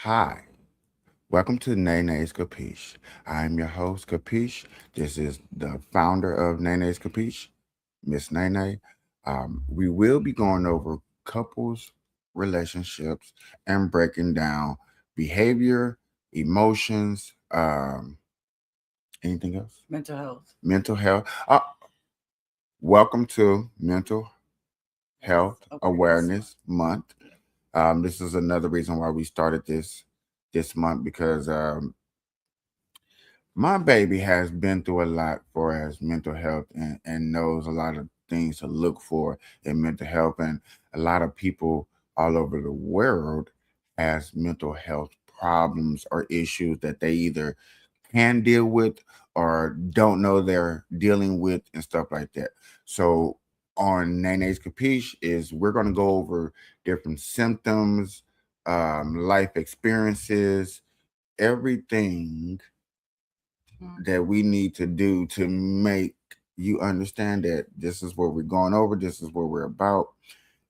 Hi, welcome to Naynay'S Kapaesh. I'm your host, Kapaesh. This is the founder of Naynay'S Kapaesh, Miss Naynay. We will be going over couples, relationships, and breaking down behavior, emotions, anything else? Mental health. Mental health. Welcome to Mental Yes, Health awareness month. Awareness Month. This is another reason why we started this month because my baby has been through a lot for his mental health and knows a lot of things to look for in mental health. And a lot of people all over the world has mental health problems or issues that they either can deal with or don't know they're dealing with and stuff like that. So on Naynay'S Capiche is we're going to go over different symptoms, life experiences, everything that we need to do to make you understand that this is what we're going over, this is what we're about,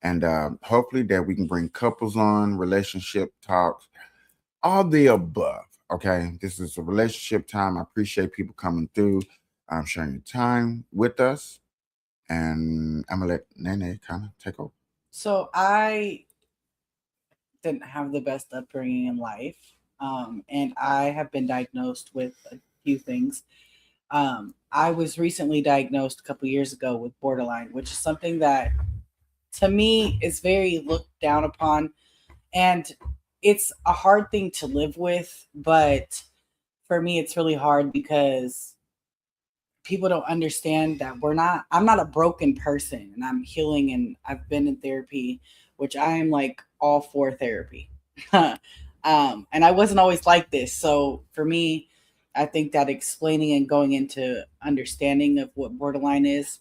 and hopefully that we can bring couples on, relationship talks, all the above. Okay, this is a relationship time. I appreciate people coming through, sharing your time with us, and I'm gonna let Nene kind of take over. So I didn't have the best upbringing in life, and I have been diagnosed with a few things. I was recently diagnosed a couple years ago with borderline, which is something that to me is very looked down upon, and it's a hard thing to live with. But for me, it's really hard because people don't understand that I'm not a broken person, and I'm healing, and I've been in therapy, which I am like all for therapy. And I wasn't always like this. So for me, I think that explaining and going into understanding of what borderline is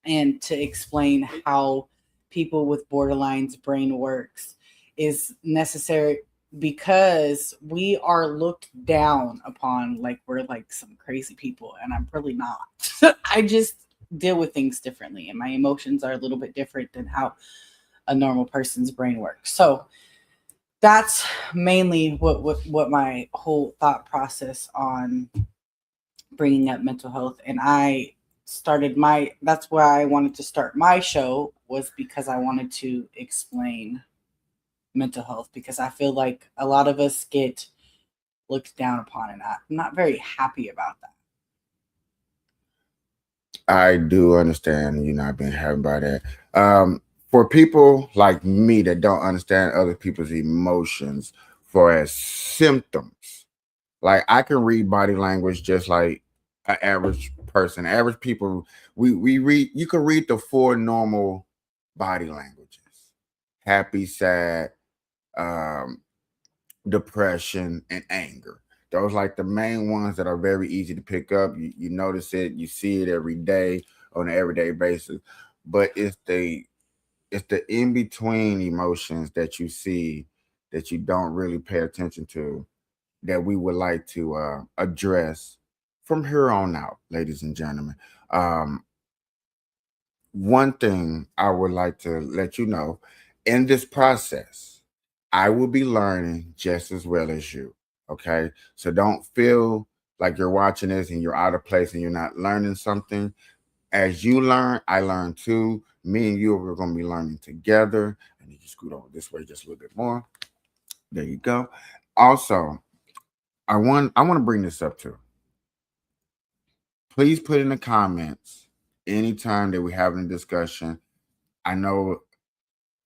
and to explain how people with borderline's brain works is necessary because we are looked down upon like we're like some crazy people, and I'm really not. I just deal with things differently, and my emotions are a little bit different than how a normal person's brain works. So that's mainly what my whole thought process on bringing up mental health. And I started my that's why I wanted to start my show, was because I wanted to explain mental health, because I feel like a lot of us get looked down upon, and I'm not very happy about I do understand you not being happy by that. For people like me that don't understand other people's emotions for as symptoms, like I can read body language just like an average person. Average people, we read. You can read the four normal body languages: happy, sad, um, depression, and anger. Those like the main ones that are very easy to pick up. You notice it, you see it every day on an everyday basis. But it's the in between emotions that you see that you don't really pay attention to that we would like to address from here on out, ladies and gentlemen. Um, One thing I would like to let you know in this process, I will be learning just as well as you. Okay. So don't feel like you're watching this and you're out of place and you're not learning something. As you learn, I learn too. Me and you are going to be learning together. I need to scoot over this way just a little bit more. There you go. Also, I want to bring this up too. Please put in the comments anytime that we're having a discussion. I know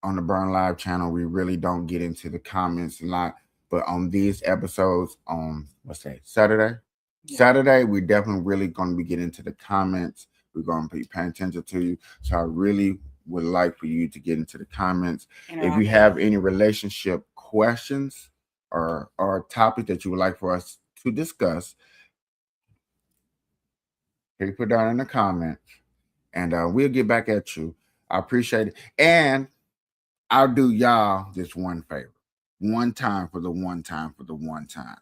on the Burn Live channel, we really don't get into the comments a lot. But on these episodes, on what's that, Saturday? that. Saturday, we definitely really going to be getting into the comments. We're going to be paying attention to you. So I really would like for you to get into the comments. If you Interactive. have any relationship questions or topic that you would like for us to discuss, please put down in the comments, and we'll get back at you. I appreciate it. And I'll do y'all this one favor. One time for the one time for the one time.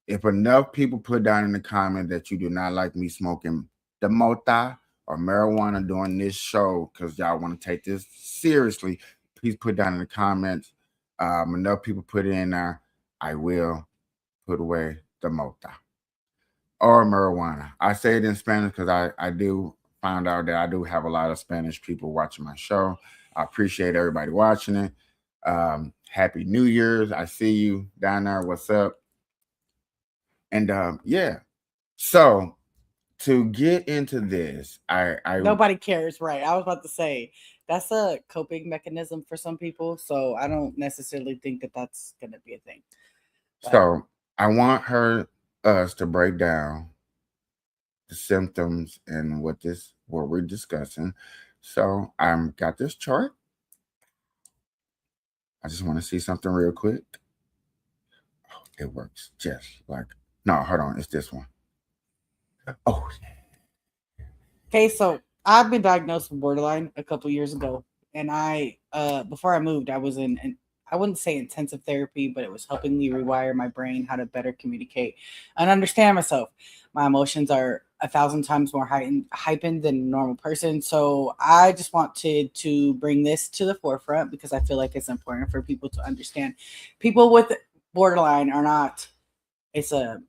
If enough people put down in the comment that you do not like me smoking the mota or marijuana during this show because y'all want to take this seriously, please put down in the comments. Enough people put it in there. I will put away the mota or marijuana. I say it in Spanish because I do find out that I do have a lot of Spanish people watching my show. I appreciate everybody watching it. Happy New Year's. I see you down there. What's up? And yeah. So to get into this, I Nobody cares, right? I was about to say that's a coping mechanism for some people, so I don't necessarily think that that's going to be a thing. But so I want us to break down the symptoms and what we're discussing. So I'm got this chart. I just want to see something real quick. Oh, it works just like no, hold on, it's this one. Oh, okay, so I've been diagnosed with borderline a couple years ago, and I before I moved, I was in I wouldn't say intensive therapy, but it was helping me rewire my brain how to better communicate and understand myself. My emotions are 1,000 times more heightened than a normal person. So I just wanted to bring this to the forefront because I feel like it's important for people to understand. People with borderline are not, it's a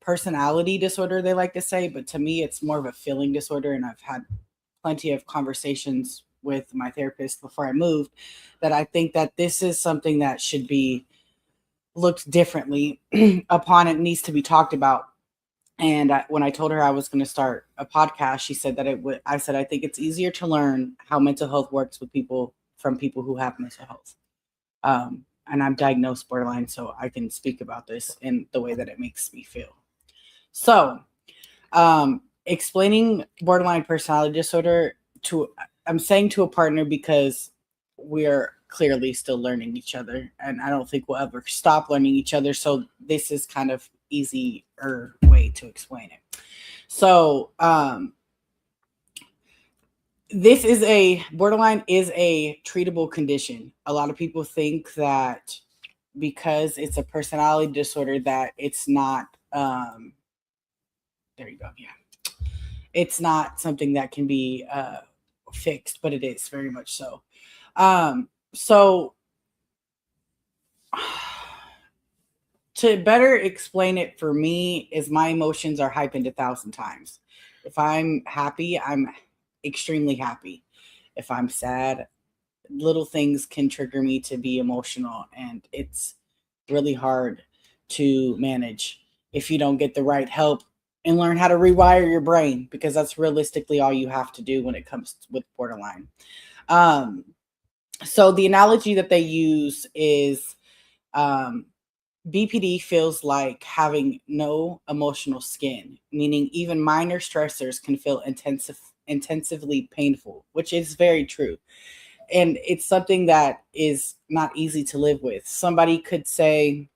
personality disorder, they like to say, but to me, it's more of a feeling disorder. And I've had plenty of conversations with my therapist before I moved that I think that this is something that should be looked differently upon. It needs to be talked about. And when I told her I was going to start a podcast, she said that it would. I said I think it's easier to learn how mental health works with people from people who have mental health. And I'm diagnosed borderline, so I can speak about this in the way that it makes me feel. So, explaining borderline personality disorder I'm saying to a partner because we're clearly still learning each other, and I don't think we'll ever stop learning each other. So this is kind of easier way to explain it. So, this is borderline is a treatable condition. A lot of people think that because it's a personality disorder that it's not, there you go. Yeah. It's not something that can be fixed, but it is very much so. So to better explain it for me is my emotions are heightened 1,000 times. If I'm happy, I'm extremely happy. If I'm sad, little things can trigger me to be emotional, and it's really hard to manage if you don't get the right help and learn how to rewire your brain, because that's realistically all you have to do when it comes with borderline. So the analogy that they use is BPD feels like having no emotional skin, meaning even minor stressors can feel intensively painful, which is very true. And it's something that is not easy to live with. Somebody could say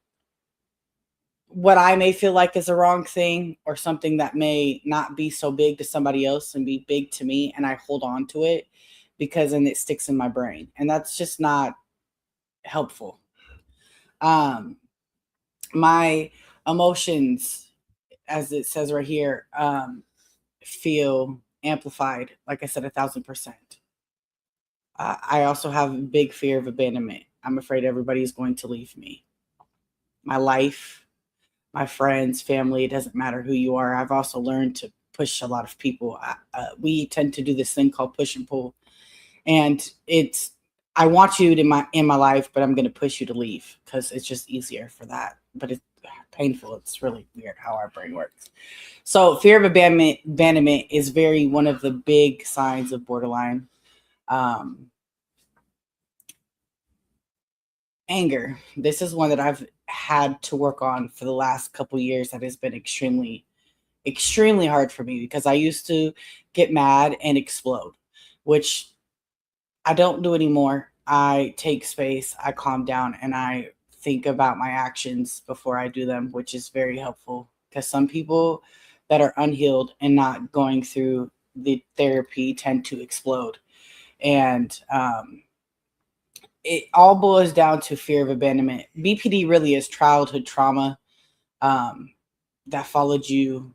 what I may feel like is a wrong thing or something that may not be so big to somebody else and be big to me, and I hold on to it because then it sticks in my brain, and that's just not helpful. My emotions, as it says right here, feel amplified, like I said, 1,000%. I also have a big fear of abandonment. I'm afraid everybody is going to leave me. My life, my friends, family, it doesn't matter who you are. I've also learned to push a lot of people. We tend to do this thing called push and pull. And I want you in my life, but I'm going to push you to leave because it's just easier for that. But it's painful. It's really weird how our brain works. So fear of abandonment is one of the big signs of borderline. Anger. This is one that I've had to work on for the last couple years. That has been extremely, extremely hard for me because I used to get mad and explode, which I don't do anymore. I take space, I calm down, and I think about my actions before I do them, which is very helpful because some people that are unhealed and not going through the therapy tend to explode. And it all boils down to fear of abandonment. BPD really is childhood trauma that followed you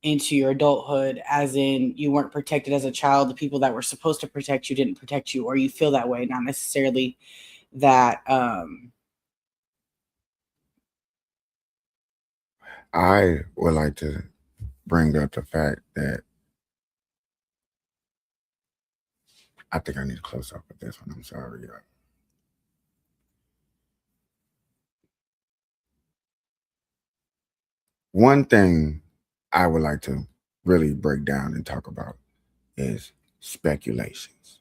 into your adulthood, as in you weren't protected as a child. The people that were supposed to protect you didn't protect you, or you feel that way, not necessarily that I would like to bring up the fact that I think I need to close up with this one. I'm sorry, y'all. One thing I would like to really break down and talk about is speculations,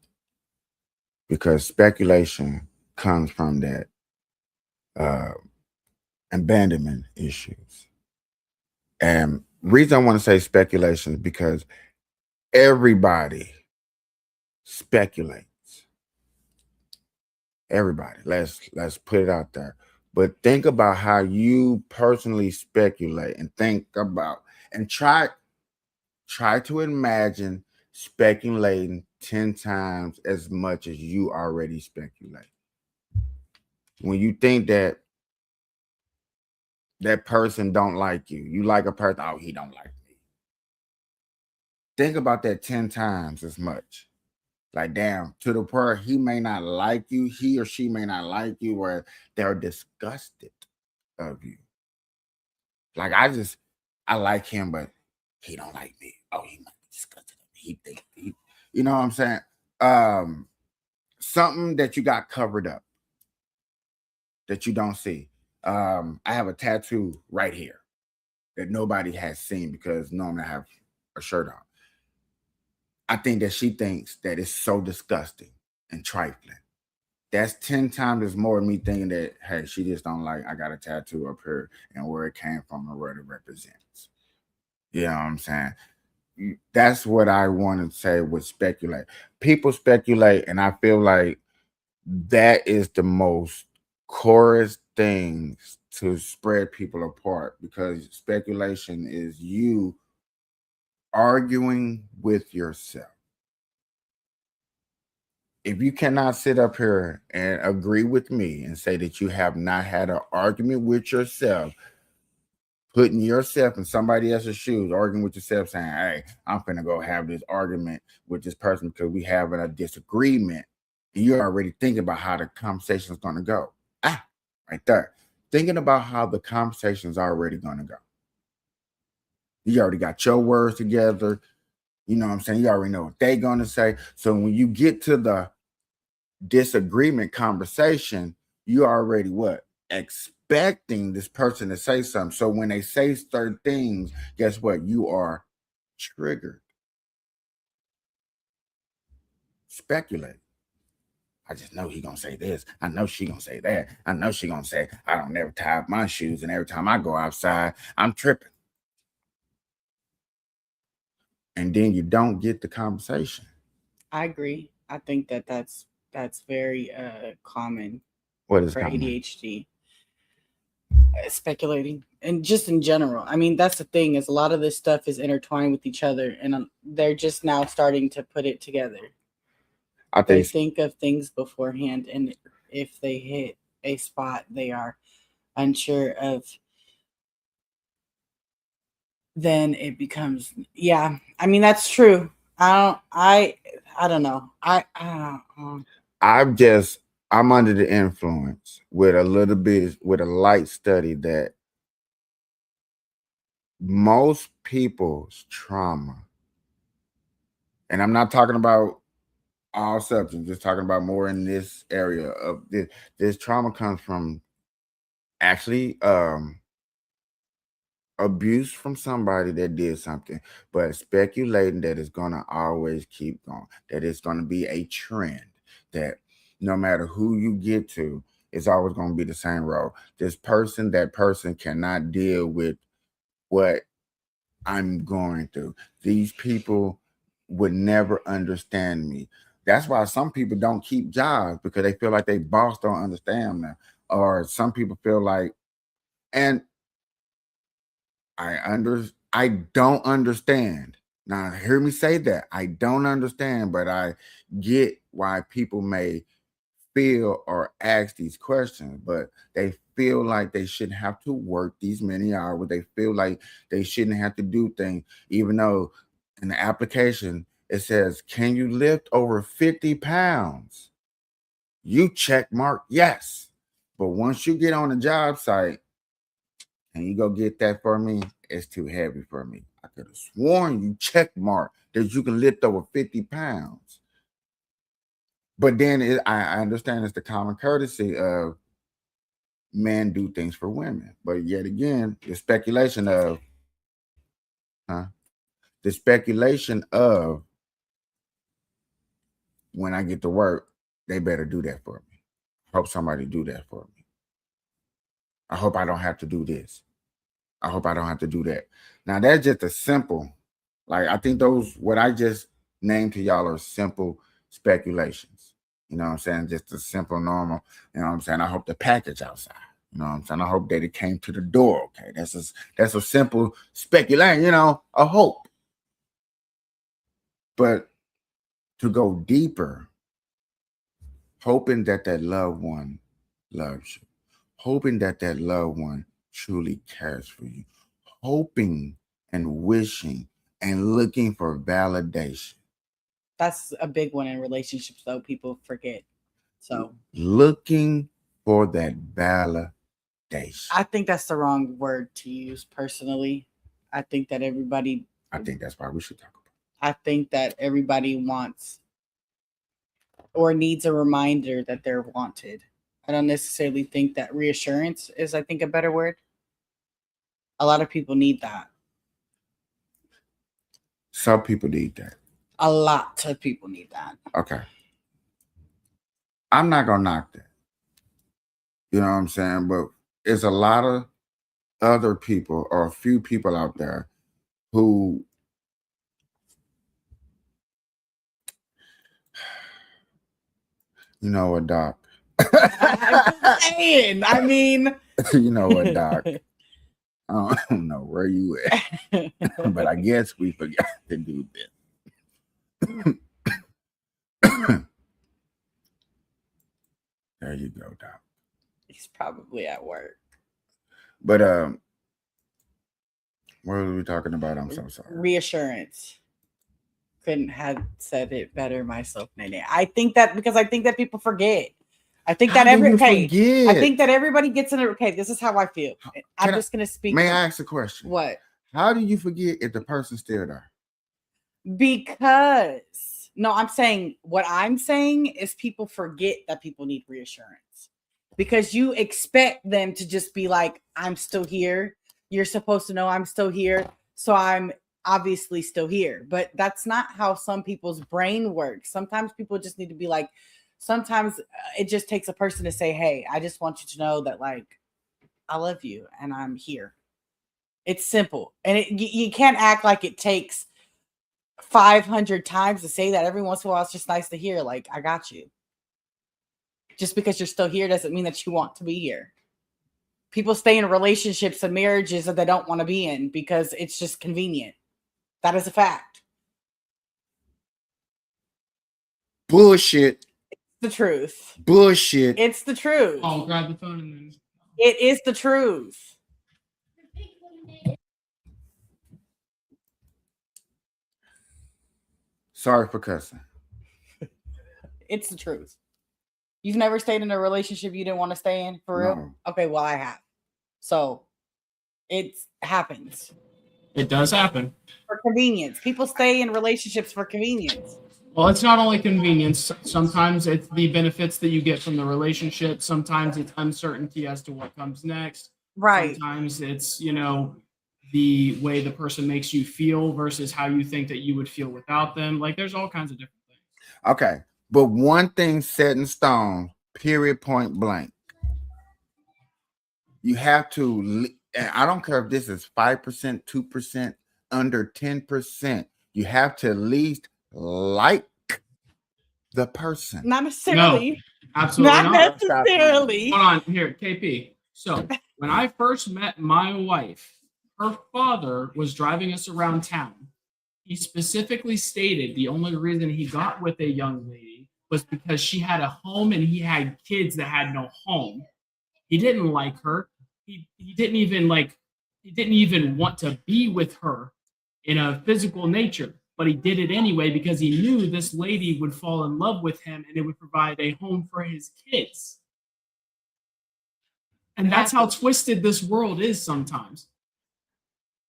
because speculation comes from that uh, abandonment issues. And reason I want to say speculation is because everybody speculates. Everybody, let's put it out there. But think about how you personally speculate, and think about and try to imagine speculating 10 times as much as you already speculate. When you think that person don't like you, you like a person, oh, he don't like me. Think about that 10 times as much. Like, damn, to the point he may not like you, he or she may not like you, or they're disgusted of you. Like, I like him, but he don't like me. Oh, he might be disgusted of me. He think you know what I'm saying? Something that you got covered up that you don't see. I have a tattoo right here that nobody has seen because normally I have a shirt on. I think that she thinks that it's so disgusting and trifling. That's 10 times as more me thinking that, hey, she just don't like, I got a tattoo up here and where it came from and what it represents. You know what I'm saying? That's what I want to say with speculate. People speculate, and I feel like that is the most chorus things to spread people apart, because speculation is you arguing with yourself. If you cannot sit up here and agree with me and say that you have not had an argument with yourself, putting yourself in somebody else's shoes, arguing with yourself, saying, hey, I'm going to go have this argument with this person because we having a disagreement, and you're already thinking about how the conversation is going to go. Right there. Thinking about how the conversation is already going to go. You already got your words together. You know what I'm saying? You already know what they're going to say. So when you get to the disagreement conversation, you already what? Expecting this person to say something. So when they say certain things, guess what? You are triggered. Speculate. I just know he gonna say this. I know she gonna say that. I know she gonna say, I don't never tie up my shoes, and every time I go outside, I'm tripping. And then you don't get the conversation. I agree. I think that that's very common What is for common? ADHD. Speculating, and just in general. I mean, that's the thing, is a lot of this stuff is intertwined with each other, and they're just now starting to put it together. They think of things beforehand, and if they hit a spot they are unsure of, then it becomes, yeah. I mean, that's true. I don't know. I'm under the influence with a little bit, with a light study, that most people's trauma, and I'm not talking about all substance, just talking about more in this area of this trauma, comes from actually abuse from somebody that did something, but speculating that it's gonna always keep going, that it's gonna be a trend, that no matter who you get to, it's always gonna be the same role. That person cannot deal with what I'm going through. These people would never understand me. That's why some people don't keep jobs, because they feel like they boss don't understand them. Or some people feel like, and I don't understand. Now hear me say that. I don't understand, but I get why people may feel or ask these questions, but they feel like they shouldn't have to work these many hours. They feel like they shouldn't have to do things, even though in the application it says, can you lift over 50 pounds? You check mark yes. But once you get on the job site Can you go get that for me? It's too heavy for me. I could have sworn you check mark that you can lift over 50 pounds. But then I understand it's the common courtesy of men do things for women. But yet again, the speculation of, the speculation of when I get to work, they better do that for me. Hope somebody do that for me. I hope I don't have to do this. I hope I don't have to do that. Now that's just a simple, like I think those what I just named to y'all are simple speculations. You know what I'm saying? Just a simple, normal. You know what I'm saying? I hope the package outside. You know what I'm saying? I hope that it came to the door. Okay, that's a simple speculation. You know, a hope. But to go deeper, hoping that that loved one loves you, hoping that that loved one truly cares for you, hoping and wishing and looking for validation. That's a big one in relationships, though. People forget. So looking for that validation. I think that's the wrong word to use personally. I think that everybody. I think that's why we should talk about it. I think that everybody wants or needs a reminder that they're wanted. I don't necessarily think that reassurance is, I think, a better word. A lot of people need that. Some people need that. A lot of people need that. Okay. I'm not going to knock that. You know what I'm saying? But there's a lot of other people or a few people out there who you know what, Doc? I'm saying. I mean, you know what, Doc? I don't know where you at, but I guess we forgot to do this. There you go, Doc. He's probably at work. But what were we talking about? I'm so sorry. Reassurance. Couldn't have said it better myself, Nene. I think that because I think that people forget. I think that I think that everybody gets in it. Okay, this is how I feel. I'm just gonna speak. May I ask a question? What? How do you forget if the person's still there? Because no, I'm saying what I'm saying is people forget that people need reassurance because you expect them to just be like, I'm still here. You're supposed to know I'm still here. So I'm obviously still here. But that's not how some people's brain works. Sometimes people just need to be like, sometimes it just takes a person to say, hey, I just want you to know that, like, I love you and I'm here. It's simple. And you can't act like it takes 500 times to say that. Every once in a while, it's just nice to hear, like, I got you. Just because you're still here doesn't mean that you want to be here. People stay in relationships and marriages that they don't want to be in because it's just convenient. That is a fact. Bullshit. It's the truth. Bullshit. It's the truth. I'll grab the phone and then. It is the truth. Sorry for cussing. It's the truth. You've never stayed in a relationship you didn't want to stay in for real? No. Okay, well, I have. So it happens. It does happen. For convenience. People stay in relationships for convenience. Well, it's not only convenience. Sometimes it's the benefits that you get from the relationship. Sometimes it's uncertainty as to what comes next. Right. Sometimes it's, the way the person makes you feel versus how you think that you would feel without them. Like, there's all kinds of different things. Okay. But one thing set in stone, period, point blank. You have to, and I don't care if this is 5%, 2%, under 10%. You have to at least like the person. Not necessarily. No, absolutely not not. necessarily. Hold on, here, KP. So when I first met my wife, her father was driving us around town. He specifically stated the only reason he got with a young lady was because she had a home and he had kids that had no home. He didn't like her. He didn't even want to be with her in a physical nature, but he did it anyway because he knew this lady would fall in love with him and it would provide a home for his kids. And that's how twisted this world is sometimes.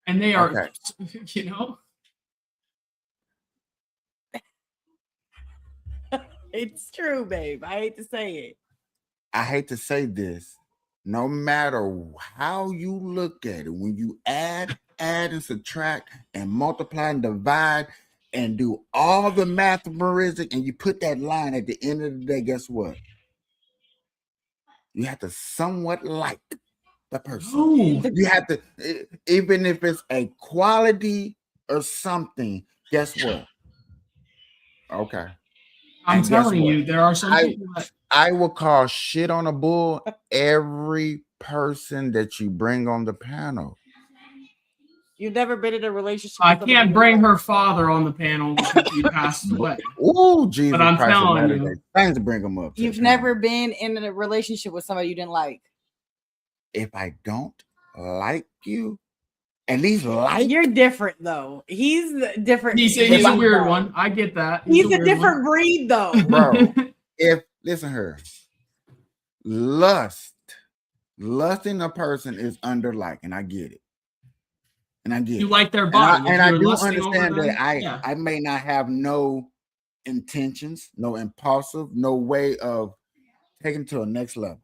And they are, Okay. you know. It's true, babe. I hate to say it. I hate to say this. No matter how you look at it, when you add and subtract and multiply and divide and do all the mathematics and you put that line at the end of the day, guess what? You have to somewhat like the person. Ooh. You have to, even if it's a quality or something, guess what? Okay. I'm And guess telling what? you, there are some people that I will call shit on a bull every person that you bring on the panel. You've never been in a relationship. I with somebody can't you bring like. her father on the panel because he passed away. Oh, Jesus But I'm Christ! telling you, thanks to bring them up. You've never been in a relationship with somebody you didn't like. If I don't like you, at least like You're different though. He's different. he's a weird one. I get that. He's a different breed though. bro. If listen her, lusting a person is under like, and I get it. And I get You it. like their body. And I do lusting over understand them, that I may not have no intentions, no impulsive, no way of taking it to a next level.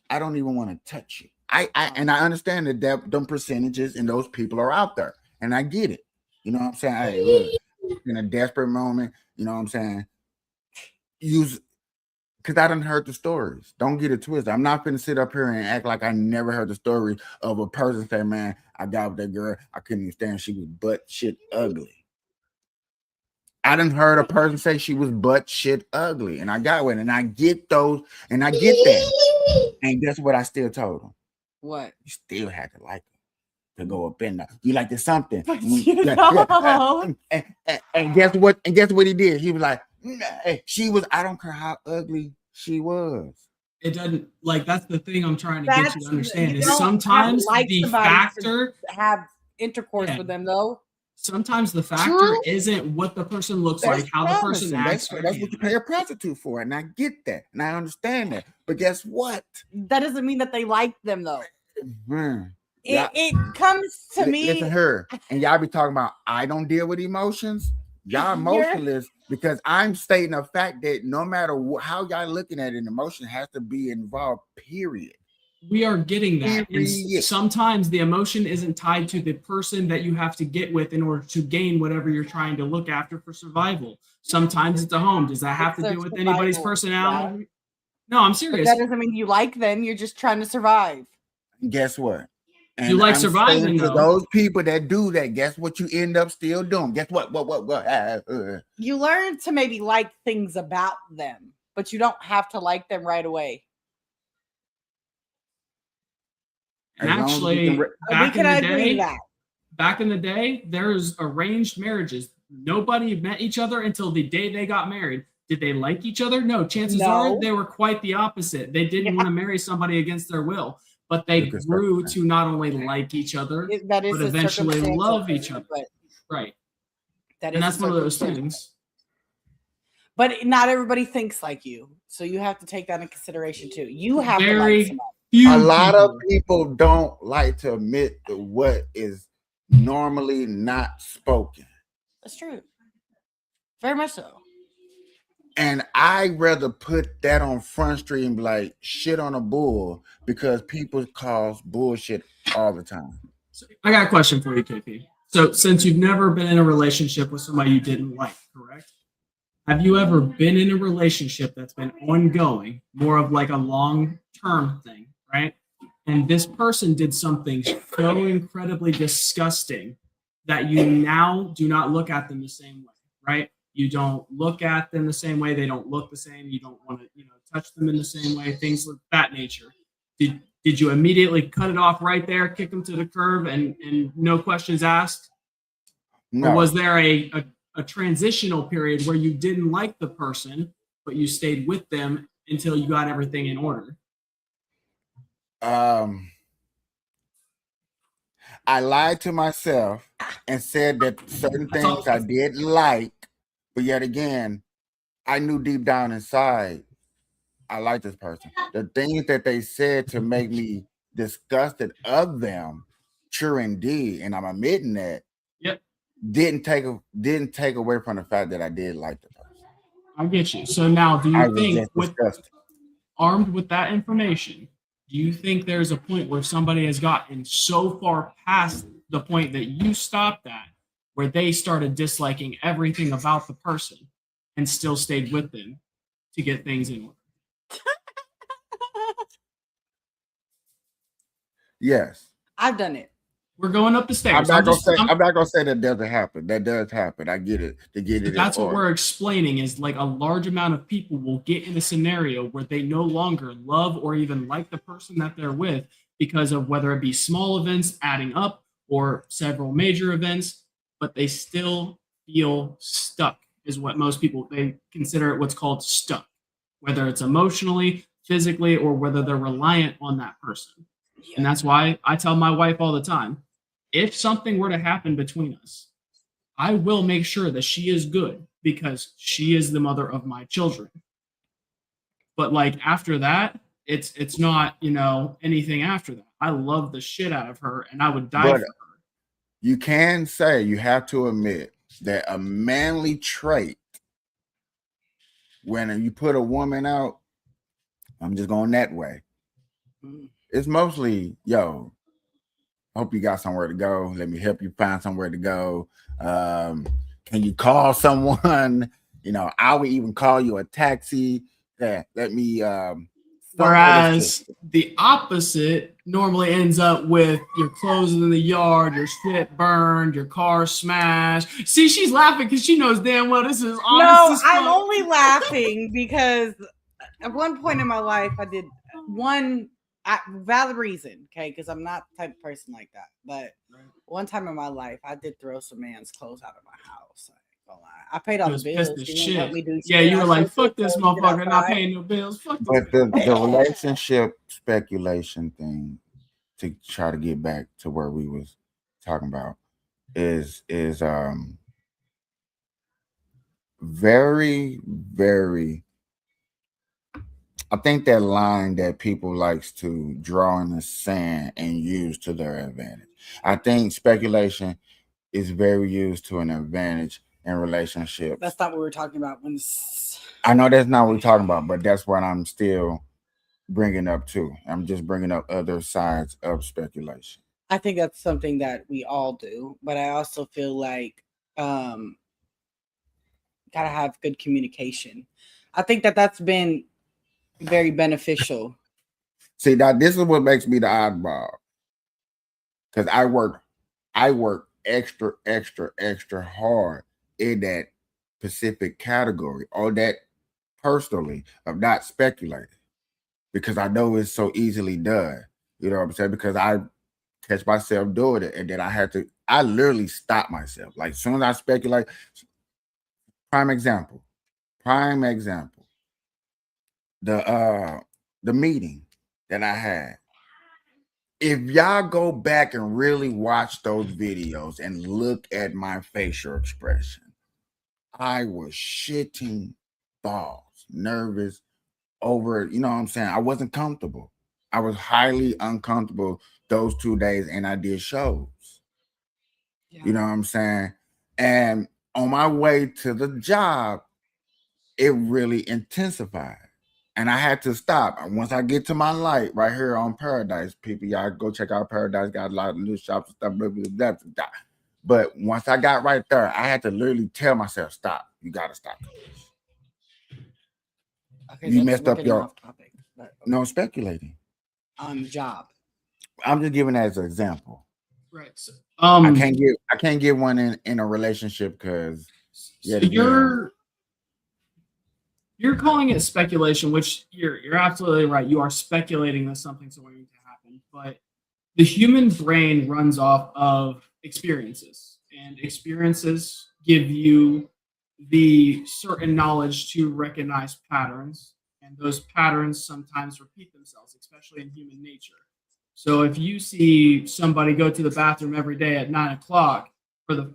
I don't even want to touch you. I understand that them percentages and those people are out there, and I get it. You know what I'm saying? Hey, look, in a desperate moment, you know what I'm saying? Use because I done heard the stories. Don't get it twisted. I'm not gonna sit up here and act like I never heard the story of a person saying, "Man, I got with that girl. I couldn't even stand. She was butt shit ugly." I done heard a person say she was butt shit ugly, and I got with it, and I get those, and I get that. And guess what? I still told them. What? You still had to like her to go up in there. You like to something. And guess what? And guess what he did? He was like, she was. I don't care how ugly she was. It doesn't like that's the thing I'm trying to get you to understand you is don't sometimes like the somebody factor to have intercourse with them though. Sometimes the factor isn't what the person looks That's like, how the person acts. That's what you pay a prostitute for, and I get that, and I understand that. But guess what? That doesn't mean that they like them though. Yeah. It comes to me. Listen, her and y'all be talking about I don't deal with emotions. Y'all emotionless because I'm stating a fact that no matter how y'all looking at it, an emotion has to be involved. Period. We are getting that. And sometimes the emotion isn't tied to the person that you have to get with in order to gain whatever you're trying to look after for survival. Sometimes it's a home. Does that have to do with anybody's personality? Yeah. No, I'm serious. But that doesn't mean you like them. You're just trying to survive. Guess what? And you like surviving to those people that do that. Guess what? You end up still doing. Guess what? What? You learn to maybe like things about them, but you don't have to like them right away. And actually, back in the day, there's arranged marriages. Nobody met each other until the day they got married. Did they like each other? No. Chances are they were quite the opposite. They didn't want to marry somebody against their will, but they grew to not only like each other, but eventually love each other. Right. And that's one of those things. But not everybody thinks like you. So you have to take that in consideration too. You have to like somebody. A lot of people don't like to admit to what is normally not spoken. That's true. Very much so. And I'd rather put that on Front Street and be like shit on a bull because people cause bullshit all the time. So I got a question for you, KP. So since you've never been in a relationship with somebody you didn't like, correct? Have you ever been in a relationship that's been ongoing, more of like a long-term thing, right? And this person did something so incredibly disgusting that you now do not look at them the same way, right? You don't look at them the same way. They don't look the same. You don't want to, touch them in the same way, things of that nature. Did you immediately cut it off right there, kick them to the curb and no questions asked? No. Or was there a transitional period where you didn't like the person, but you stayed with them until you got everything in order? I lied to myself and said that certain things I did like, but yet again, I knew deep down inside I like this person. The things that they said to make me disgusted of them, true indeed, and I'm admitting that, Yep. didn't take away from the fact that I did like the person. I get you. So now, do I you was think just with disgusted. armed with that information, do you think there's a point where somebody has gotten so far past the point that you stopped at, where they started disliking everything about the person and still stayed with them to get things in order? Yes. I've done it. We're going up the stairs. I'm not gonna say that doesn't happen. That does happen. I get it. To get it. That's what we're explaining is like a large amount of people will get in a scenario where they no longer love or even like the person that they're with because of whether it be small events adding up or several major events, but they still feel stuck is what most people, they consider it what's called stuck, whether it's emotionally, physically, or whether they're reliant on that person. And that's why I tell my wife all the time, if something were to happen between us, I will make sure that she is good because she is the mother of my children. But like after that, it's not, anything after that. I love the shit out of her and I would die for her. You can say, you have to admit that a manly trait, when you put a woman out, I'm just going that way. It's mostly, yo, hope you got somewhere to go. Let me help you find somewhere to go. Can you call someone? I would even call you a taxi. Let me. Whereas the opposite normally ends up with your clothes in the yard, your shit burned, your car smashed. See, she's laughing because she knows damn well this is honest. No, I'm only laughing because at one point in my life, I did one valid reason, okay? Because I'm not the type of person like that. But one time in my life, I did throw some man's clothes out of my house. I paid all the bills. Yeah, you were like, fuck this motherfucker, not paying no bills. Fuck this. But the relationship speculation thing, to try to get back to where we was talking about, is very, very, I think that line that people likes to draw in the sand and use to their advantage. I think speculation is very used to an advantage in relationships. That's not what we're talking about. I know that's not what we're talking about, but that's what I'm still bringing up too. I'm just bringing up other sides of speculation. I think that's something that we all do, but I also feel like gotta have good communication. I think that's been very beneficial. See, now this is what makes me the oddball, because I work extra hard in that specific category, or that personally, of not speculating, because I know it's so easily done. You know what I'm saying? Because I catch myself doing it, and then I literally stop myself. Like as soon as I speculate, prime example, the meeting that I had. If y'all go back and really watch those videos and look at my facial expression, I was shitting balls, nervous over, you know what I'm saying? I wasn't comfortable. I was highly uncomfortable those 2 days, and I did shows. Yeah. You know what I'm saying? And on my way to the job, it really intensified. And I had to stop. Once I get to my light right here on Paradise, people, y'all go check out Paradise. Got a lot of new shops and stuff. Blah, blah, blah, blah. But once I got right there, I had to literally tell myself, stop. You got to stop. Okay, you messed up your... Topic, but, okay. No, speculating. On the job. I'm just giving that as an example. Right. So, I can't get one in a relationship because... So you're calling it speculation, which you're absolutely right. You are speculating that something's going to happen, but the human brain runs off of experiences, and experiences give you the certain knowledge to recognize patterns, and those patterns sometimes repeat themselves, especially in human nature. So if you see somebody go to the bathroom every day at 9:00 for the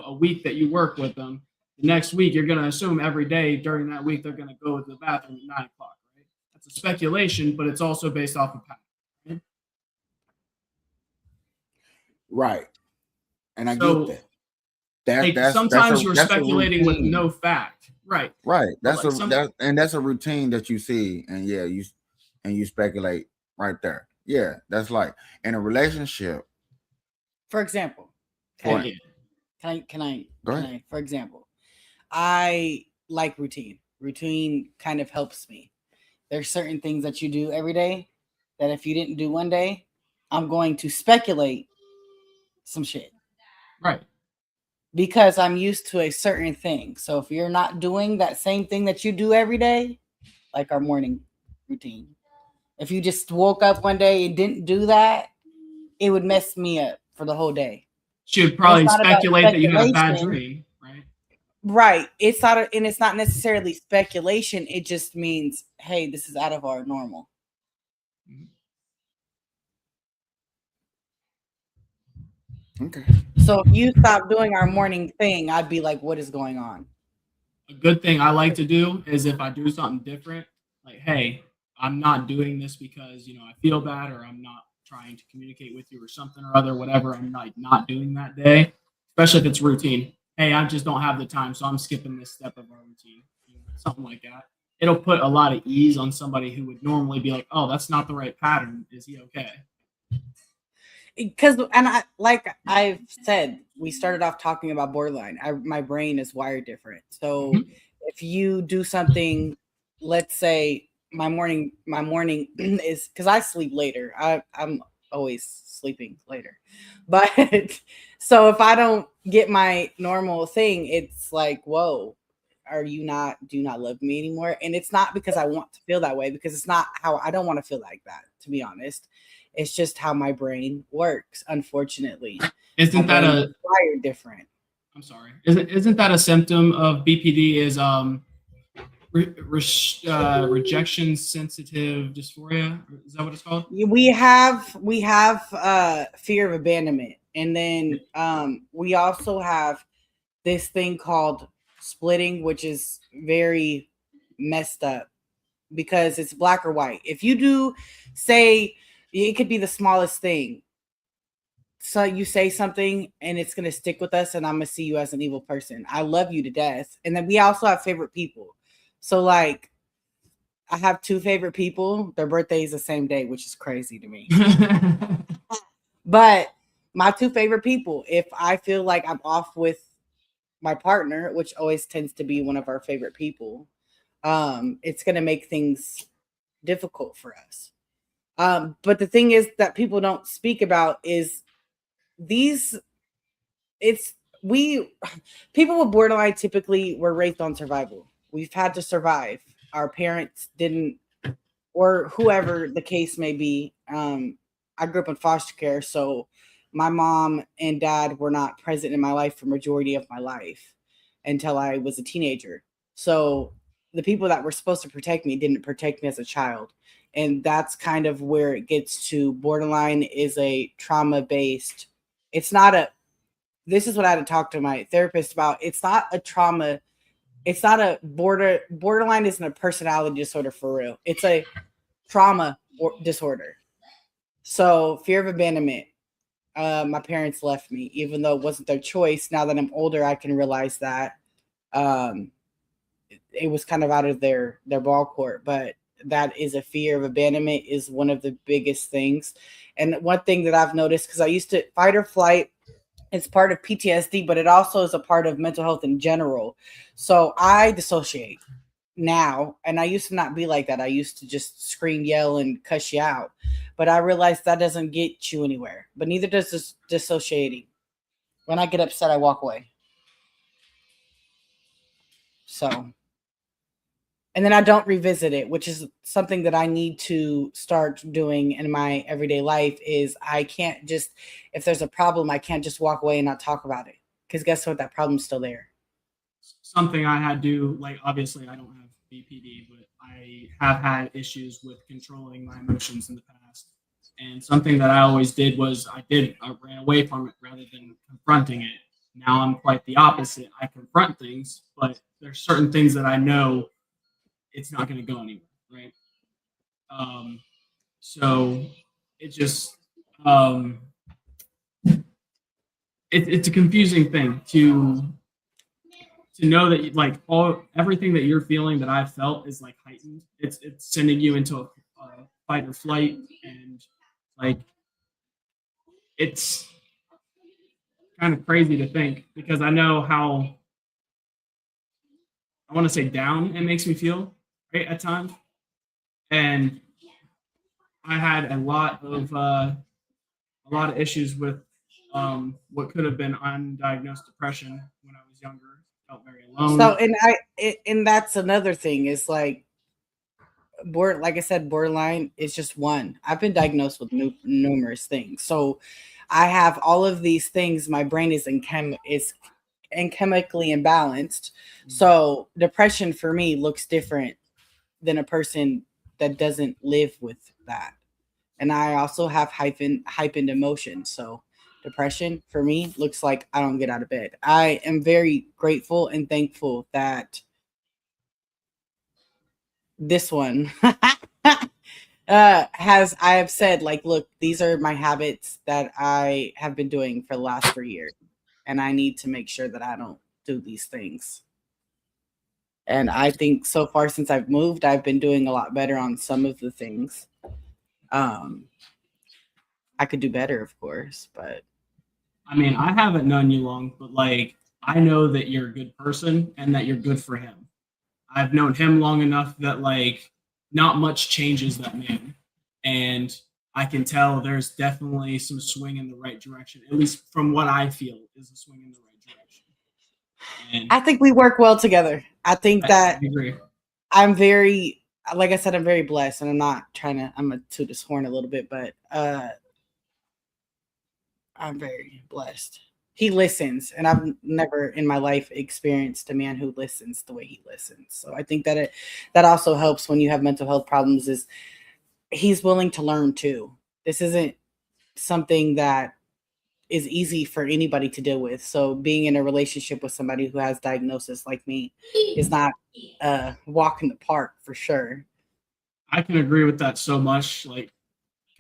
a week that you work with them, the next week you're going to assume every day during that week they're going to go to the bathroom at 9:00, right? It's a speculation, but it's also based off of pattern. Right. And I So, get that. like, sometimes you're That's a speculating with routine. no fact. Right. Right. But like That's a routine that you see, and yeah, you speculate right there. Yeah, that's like in a relationship. For example, For yeah. Go ahead. for example, I like routine. Routine kind of helps me. There's certain things that you do every day that if you didn't do one day, I'm going to speculate some shit. Right. Because I'm used to a certain thing. So if you're not doing that same thing that you do every day, like our morning routine, if you just woke up one day and didn't do that, it would mess me up for the whole day. She would And probably it's not about speculate that you had a bad speculation. dream, right? Right. And it's not necessarily speculation. It just means, hey, this is out of our normal. Okay. So if you stop doing our morning thing, I'd be like, what is going on? A good thing I like to do is if I do something different, like, hey, I'm not doing this because, I feel bad, or I'm not trying to communicate with you or something or other, whatever I'm not doing that day, especially if it's routine. Hey, I just don't have the time, so I'm skipping this step of our routine. Something like that. It'll put a lot of ease on somebody who would normally be like, oh, that's not the right pattern. Is he okay? Because like I've said, we started off talking about borderline. My brain is wired different. So if you do something, let's say my morning is because I sleep later. I'm always sleeping later. But so if I don't get my normal thing, it's like, whoa, do you not love me anymore? And it's not because I want to feel that way, because it's not how I don't want to feel like that, to be honest. It's just how my brain works, unfortunately. Isn't that wired different? I'm sorry. Isn't that a symptom of BPD? Is rejection sensitive dysphoria? Is that what it's called? We have fear of abandonment, and then we also have this thing called splitting, which is very messed up because it's black or white. If you do say, it could be the smallest thing. So you say something and it's going to stick with us, and I'm going to see you as an evil person. I love you to death. And then we also have favorite people. So like I have two favorite people. Their birthday is the same day, which is crazy to me. But my two favorite people, if I feel like I'm off with my partner, which always tends to be one of our favorite people, it's going to make things difficult for us. But the thing is that people don't speak about is people with borderline typically were raised on survival. We've had to survive. Our parents didn't, or whoever the case may be. I grew up in foster care, so my mom and dad were not present in my life for majority of my life until I was a teenager. So the people that were supposed to protect me didn't protect me as a child. And that's kind of where it gets to. Borderline is a trauma-based. It's not a, this is what I had to talk to my therapist about. It's not a trauma. It's not a borderline isn't a personality disorder for real. It's a trauma disorder. So fear of abandonment. My parents left me, even though it wasn't their choice. Now that I'm older, I can realize that it was kind of out of their ball court. But that is a fear of abandonment is one of the biggest things. And one thing that I've noticed, because I used to fight or flight, it's part of PTSD, but it also is a part of mental health in general. So I dissociate now, and I used to not be like that. I used to just scream, yell, and cuss you out. But I realized that doesn't get you anywhere. But neither does this dissociating. When I get upset, I walk away. So, and then I don't revisit it, which is something that I need to start doing in my everyday life. Is I can't just, if there's a problem, I can't just walk away and not talk about it. Because guess what? That problem's still there. Something I had to, like, obviously I don't have BPD, but I have had issues with controlling my emotions in the past. And something that I always did was I ran away from it rather than confronting it. Now I'm quite the opposite. I confront things, but there's certain things that I know it's not going to go anywhere, right? So it just it's a confusing thing to know that like everything that you're feeling that I've felt is like heightened. It's sending you into a fight or flight, and like it's kind of crazy to think because I know how I want to say down it makes me feel right at times, and I had a lot of issues with what could have been undiagnosed depression when I was younger. Felt very alone. So, and that's another thing is like, like I said, borderline is just one. I've been diagnosed with numerous things. So I have all of these things. My brain is chemically imbalanced. So depression for me looks different than a person that doesn't live with that. And I also have heightened emotion. So depression for me looks like I don't get out of bed. I am very grateful and thankful that this one I have said, like, look, these are my habits that I have been doing for the last 3 years, and I need to make sure that I don't do these things. And I think so far since I've moved, I've been doing a lot better on some of the things. I could do better, of course, but I mean, I haven't known you long, but like I know that you're a good person and that you're good for him. I've known him long enough that like not much changes that man. And I can tell there's definitely some swing in the right direction, at least from what I feel is a swing in the right direction. And I think we work well together. I think that I agree. I'm very, like I said, I'm very blessed, and I'm not trying to, I'm going to toot his horn a little bit, but I'm very blessed. He listens, and I've never in my life experienced a man who listens the way he listens. So I think that that also helps when you have mental health problems is he's willing to learn too. This isn't something that is easy for anybody to deal with. So being in a relationship with somebody who has diagnosis like me is not a walk in the park for sure. I can agree with that so much. Like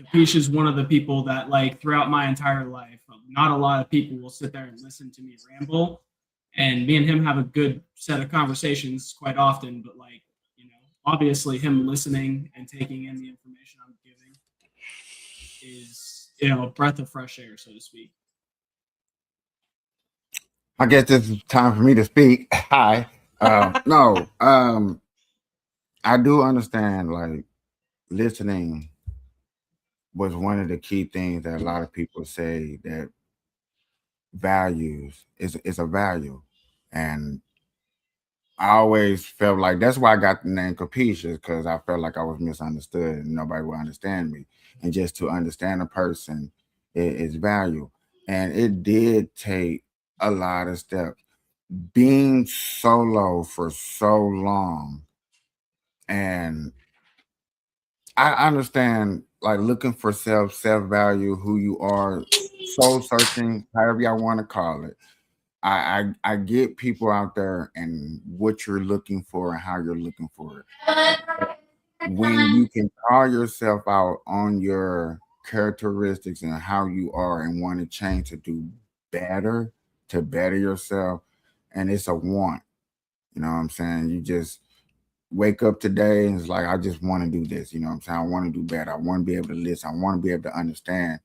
Kapaesh is one of the people that like throughout my entire life, not a lot of people will sit there and listen to me ramble. And me and him have a good set of conversations quite often, but like, obviously him listening and taking in the information I'm giving is, a breath of fresh air, so to speak. I guess this is time for me to speak. Hi. No, I do understand like listening was one of the key things that a lot of people say that values is a value. And I always felt like that's why I got the name Capacious, because I felt like I was misunderstood and nobody would understand me. And just to understand a person is value. And it did take a lot of steps. Being solo for so long, and I understand like looking for self value, who you are, soul searching, however y'all want to call it. I get people out there and what you're looking for and how you're looking for it. When you can call yourself out on your characteristics and how you are and want to change to do better, to better yourself, and it's a want. You know what I'm saying? You just wake up today and it's like, I just want to do this. You know what I'm saying? I want to do better. I want to be able to listen. I want to be able to understand,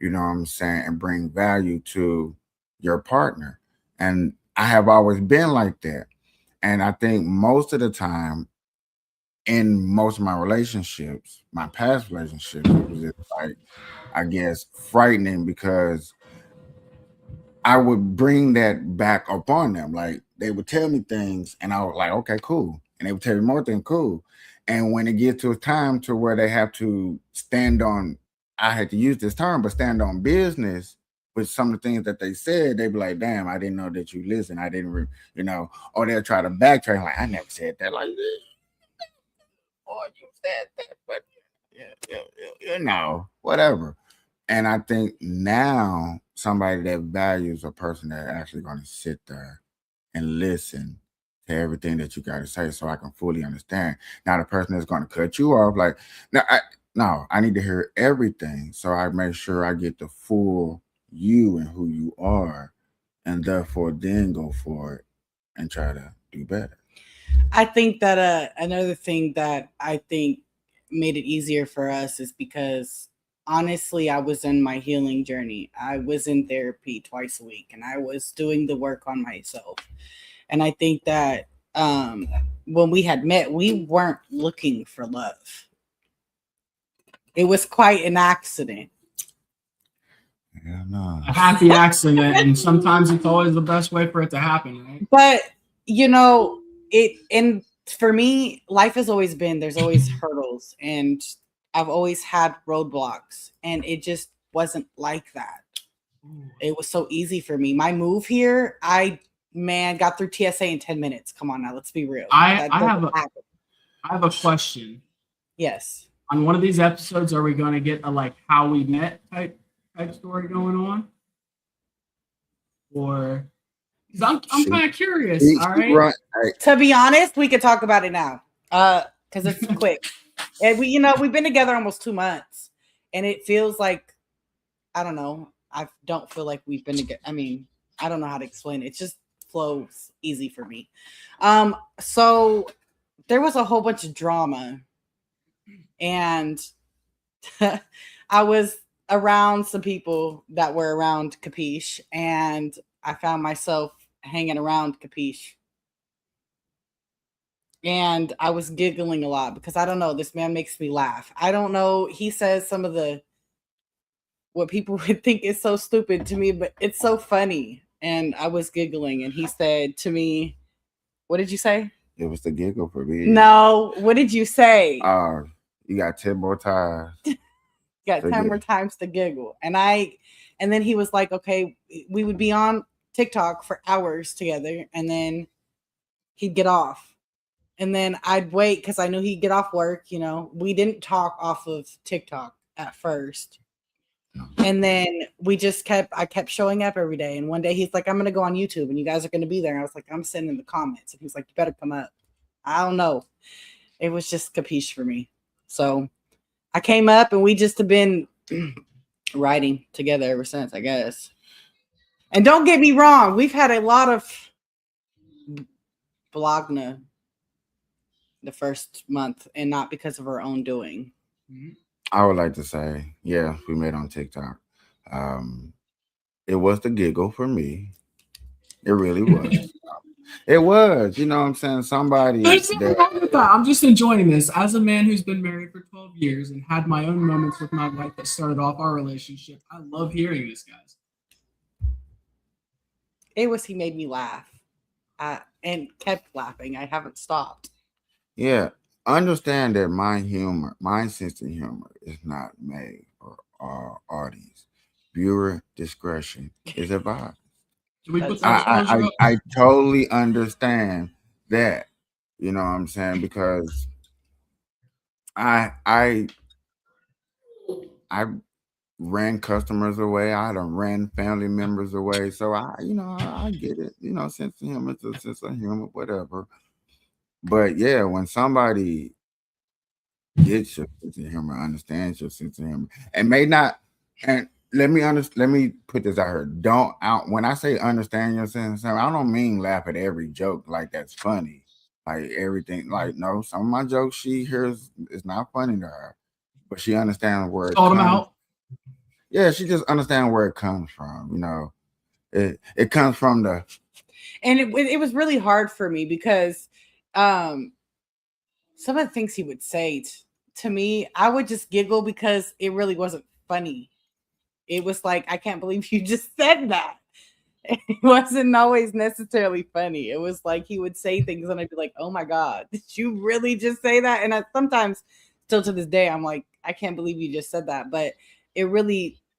you know what I'm saying, and bring value to your partner. And I have always been like that. And I think most of the time in most of my relationships, my past relationships, it was just like, I guess, frightening because I would bring that back upon them. Like they would tell me things and I was like, okay, cool. And they would tell me more things, cool. And when it gets to a time to where they have to stand on, I had to use this term, but stand on business with some of the things that they said, they'd be like, damn, I didn't know that you listen. I didn't, or they'll try to backtrack. Like, I never said that like this. Or you said that, but whatever. And I think now somebody that values a person that actually going to sit there and listen to everything that you got to say so I can fully understand. Now, the person that's going to cut you off, like, I need to hear everything so I make sure I get the full you and who you are, and therefore then go for it and try to do better. I think that another thing that I think made it easier for us is because honestly, I was in my healing journey. I was in therapy twice a week and I was doing the work on myself. And I think that when we had met, we weren't looking for love. It was quite an accident. Yeah, no. A happy accident, and sometimes it's always the best way for it to happen, right? But and for me, life has always been, there's always hurdles, and I've always had roadblocks, and it just wasn't like that. It was so easy for me. My move here, got through TSA in 10 minutes. Come on now, let's be real. I have a question. Yes. On one of these episodes, are we going to get a like how we met type story going on? Or because I'm kind of curious. All right. To be honest, we could talk about it now. Because it's quick. And we've been together almost 2 months, and it feels like, I don't know. I don't feel like we've been together. I mean, I don't know how to explain it. It just flows easy for me. So there was a whole bunch of drama, and I was around some people that were around Kapaesh, and I found myself hanging around Kapaesh. And I was giggling a lot because I don't know, this man makes me laugh. I don't know. He says some of what people would think is so stupid to me, but it's so funny. And I was giggling, and he said to me, what did you say? It was the giggle for me. No, what did you say? You got 10 more times. You got 10 more times to giggle. And then he was like, okay, we would be on TikTok for hours together, and then he'd get off. And then I'd wait because I knew he'd get off work. We didn't talk off of TikTok at first. And then I kept showing up every day. And one day he's like, I'm going to go on YouTube and you guys are going to be there. And I was like, I'm sitting in the comments. And he's like, you better come up. I don't know. It was just Kapaesh for me. So I came up, and we just have been writing together ever since, I guess. And don't get me wrong. We've had a lot of blogna the first month, and not because of our own doing. I would like to say, yeah, we met on TikTok. It was the giggle for me. It really was. It was, you know what I'm saying? Somebody. I'm just enjoying this. As a man who's been married for 12 years and had my own moments with my wife that started off our relationship, I love hearing this, guys. He made me laugh and kept laughing. I haven't stopped. Yeah, understand that my sense of humor is not made for our audience. Viewer discretion is advised. I totally understand that. You know what I'm saying? Because I ran customers away. I done ran family members away. So I get it. Sense of humor is a sense of humor, whatever. But yeah, when somebody gets your sense of humor, understands your sense of humor, and may not, and let me put this out here. When I say understand your sense of humor, I don't mean laugh at every joke like that's funny. Like everything, like no, some of my jokes she hears is not funny to her, but she understands where it comes from. Yeah, she just understands where it comes from. It comes from the. And it was really hard for me because some of the things he would say to me, I would just giggle because it really wasn't funny. It was like, I can't believe you just said that. It wasn't always necessarily funny. It was like he would say things and I'd be like, oh my God, did you really just say that? And sometimes still to this day, I'm like, I can't believe you just said that. But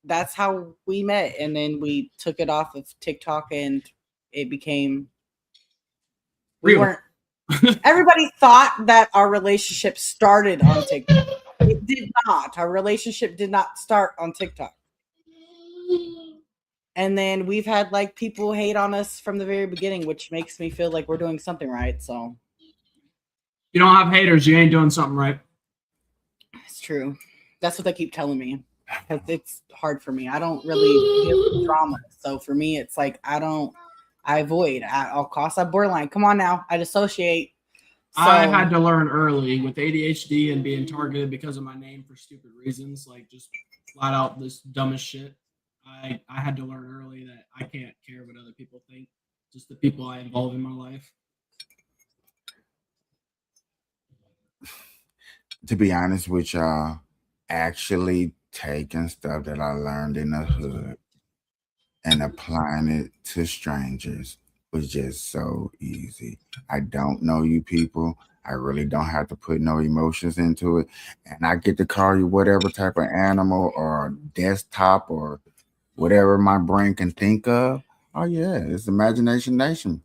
that's how we met. And then we took it off of TikTok and it became, everybody thought that our relationship started on TikTok. It did not. Our relationship did not start on TikTok. And then we've had like people hate on us from the very beginning, which makes me feel like we're doing something right. So You don't have haters, you ain't doing something right. it's true. That's what they keep telling me. Because it's hard for me. I don't really deal with trauma. So for me, it's like I avoid at all costs. I borderline. Come on now. I dissociate. So I had to learn early with ADHD and being targeted because of my name for stupid reasons, like just flat out this dumbest shit. I had to learn early that I can't care what other people think, just the people I involve in my life. To be honest with y'all, actually taking stuff that I learned in the hood and applying it to strangers was just so easy. I don't know you people. I really don't have to put no emotions into it. And I get to call you whatever type of animal or desktop or whatever my brain can think of. Oh yeah, it's Imagination Nation.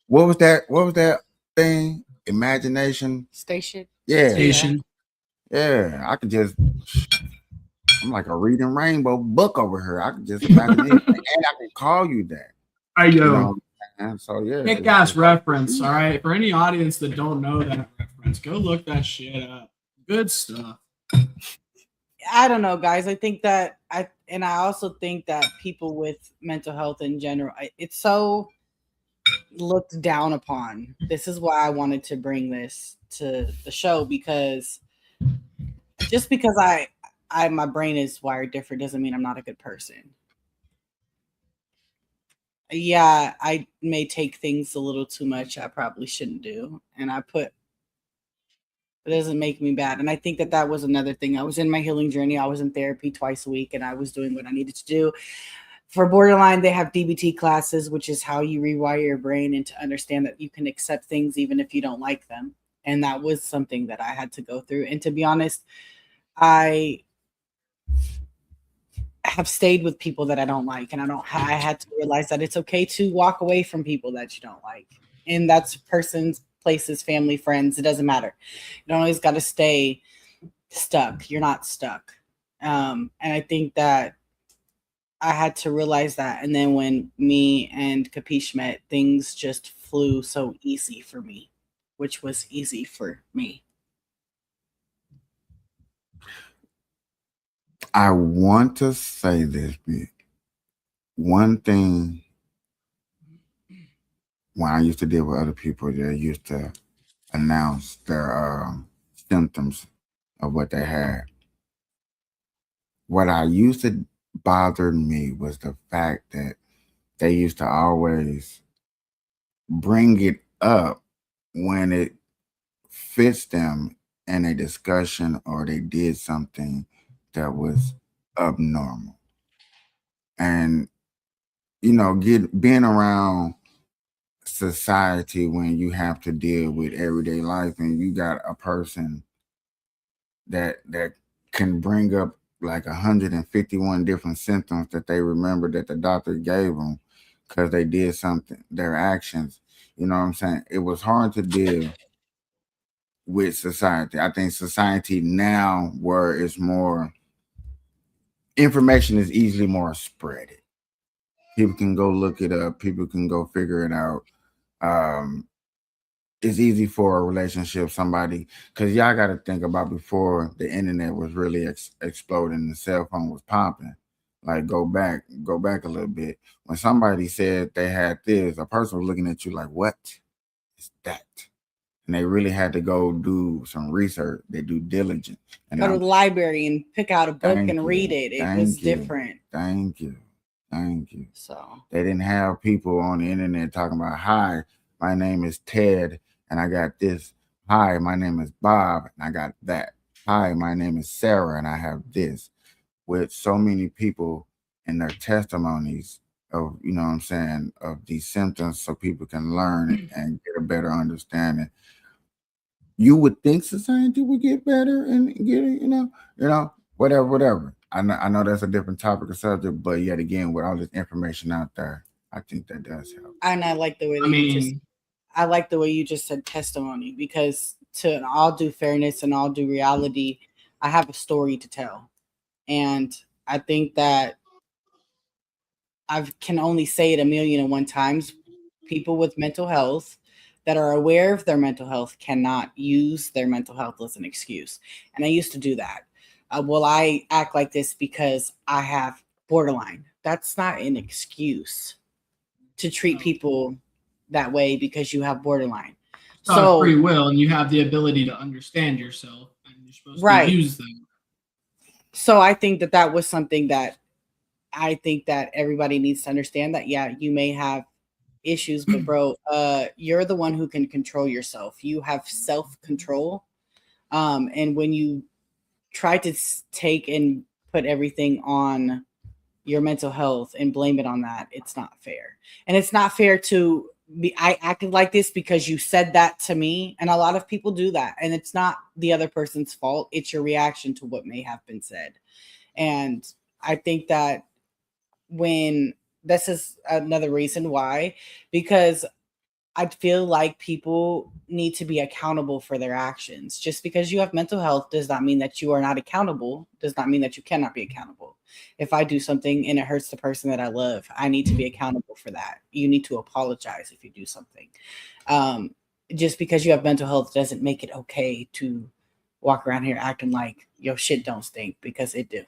What was that thing? Imagination. station. Yeah. Station. Yeah. I could just I'm like a reading rainbow book over here. I could just imagine anything. And I can call you that. I You know, and so yeah. kick ass reference, all right. For any audience that don't know that reference, go look that shit up. Good stuff. I don't know, guys. I think that I also think that people with mental health in general, it's so looked down upon. This is why I wanted to bring this to the show, because just because my brain is wired different doesn't mean I'm not a good person. Yeah, I may take things a little too much I probably shouldn't do, and it doesn't make me bad. And I think that was another thing. I was in my healing journey. I was in therapy twice a week, and I was doing what I needed to do. For borderline, they have DBT classes, which is how you rewire your brain and to understand that you can accept things even if you don't like them. And that was something that I had to go through. And to be honest, I have stayed with people that I don't like, and I had to realize that it's okay to walk away from people that you don't like. And that's persons, places, family, friends, it doesn't matter. You don't always got to stay stuck. You're not stuck. And I think that I had to realize that. And then when me and Kapaesh met, things just flew so easy for me, which was easy for me. I want to say this bit. One thing when I used to deal with other people, they used to announce their symptoms of what they had. What I used to bother me was the fact that they used to always bring it up when it fits them in a discussion or they did something that was abnormal. And being around society when you have to deal with everyday life and you got a person that can bring up like 151 different symptoms that they remember that the doctor gave them because they did something, their actions, you know what I'm saying? It was hard to deal with society. I think society now where it's more information is easily more spread. People can go look it up, people can go figure it out. It's easy for a relationship, somebody, because y'all got to think about before the internet was really exploding, the cell phone was popping. Like go back a little bit. When somebody said they had this, a person was looking at you like, "What is that?" And they really had to go do some research. They do diligence. And go to the library and pick out a book and read it. It was different. Thank you. So they didn't have people on the internet talking about, "Hi, my name is Ted and I got this. Hi, my name is Bob and I got that. Hi, my name is Sarah and I have this." With so many people and their testimonies of, you know what I'm saying, of these symptoms so people can learn and get a better understanding. You would think society would get better and get it, whatever. I know that's a different topic or subject, but yet again, with all this information out there, I think that does help. And I like the way I like the way you just said testimony, because to all due fairness and all due reality, I have a story to tell. And I think that I can only say it 1,000,001 times. People with mental health that are aware of their mental health cannot use their mental health as an excuse. And I used to do that. Well, I act like this because I have borderline. That's not an excuse to treat people that way because you have borderline. You have free will and you have the ability to understand yourself, and you're supposed to use them. So I think that was something that I think that everybody needs to understand, that yeah, you may have issues, but bro, you're the one who can control yourself. You have self-control. And when you try to take and put everything on your mental health and blame it on that, it's not fair. And it's not fair to be, I acted like this because you said that to me. And a lot of people do that. And it's not the other person's fault. It's your reaction to what may have been said. And I think that when this is another reason why, because I feel like people need to be accountable for their actions. Just because you have mental health does not mean that you are not accountable, does not mean that you cannot be accountable. If I do something and it hurts the person that I love, I need to be accountable for that. You need to apologize if you do something. Just because you have mental health doesn't make it okay to walk around here acting like your shit don't stink, because it do.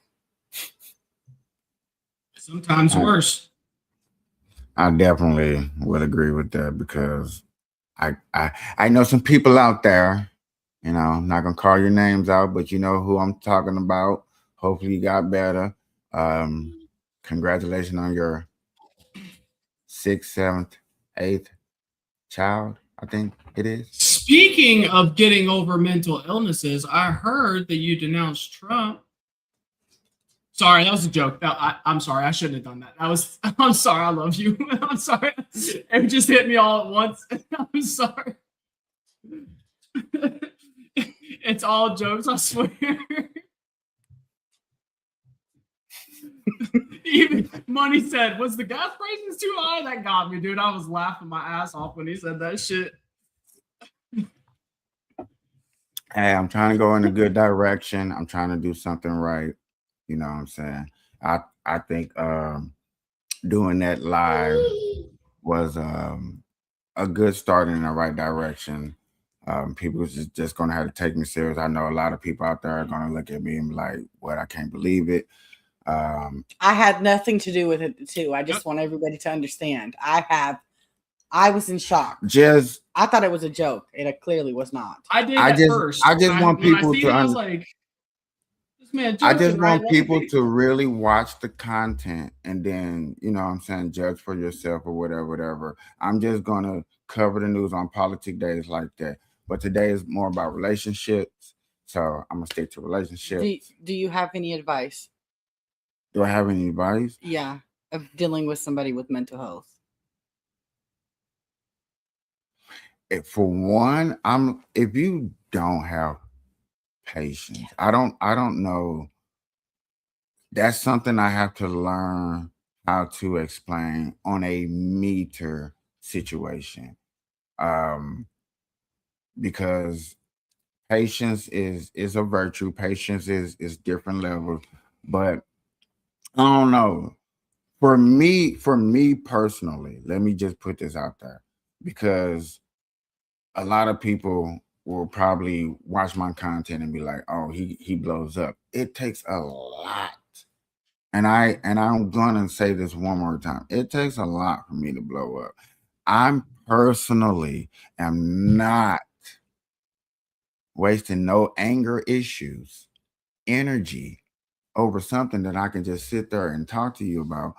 Sometimes worse. I definitely would agree with that, because I know some people out there, you know, I'm not gonna call your names out, but you know who I'm talking about. Hopefully you got better. Congratulations on your 6th, 7th, 8th child, I think it is. Speaking of getting over mental illnesses, I heard that you denounced Trump. Sorry, that was a joke. I'm sorry. I shouldn't have done that. I'm sorry. I love you. I'm sorry. It just hit me all at once. I'm sorry. It's all jokes, I swear. Even Money said, was the gas prices too high? That got me, dude. I was laughing my ass off when he said that shit. Hey, I'm trying to go in a good direction. I'm trying to do something right. You know what I'm saying? I think doing that live was a good start in the right direction. People are just gonna have to take me serious. I know a lot of people out there are gonna look at me and be like, "What? I can't believe it." I had nothing to do with it too. I just want everybody to understand. I was in shock. I thought it was a joke. It clearly was not. I did at first. I just want people to. I was like, this man joking, I just want right? people to really watch the content and then, you know what I'm saying, judge for yourself or whatever. I'm just gonna cover the news on politic days like that. But today is more about relationships, so I'm gonna stick to relationships. Do you have any advice? Do I have any advice? Yeah, of dealing with somebody with mental health. For one, if you don't have patience, I don't know. That's something I have to learn how to explain on a meter situation. Because patience is a virtue. Patience is different levels, but I don't know. For me personally, let me just put this out there, because a lot of people will probably watch my content and be like, "Oh, he blows up." It takes a lot, and I'm gonna say this one more time. It takes a lot for me to blow up. I'm personally am not wasting no anger issues, energy over something that I can just sit there and talk to you about.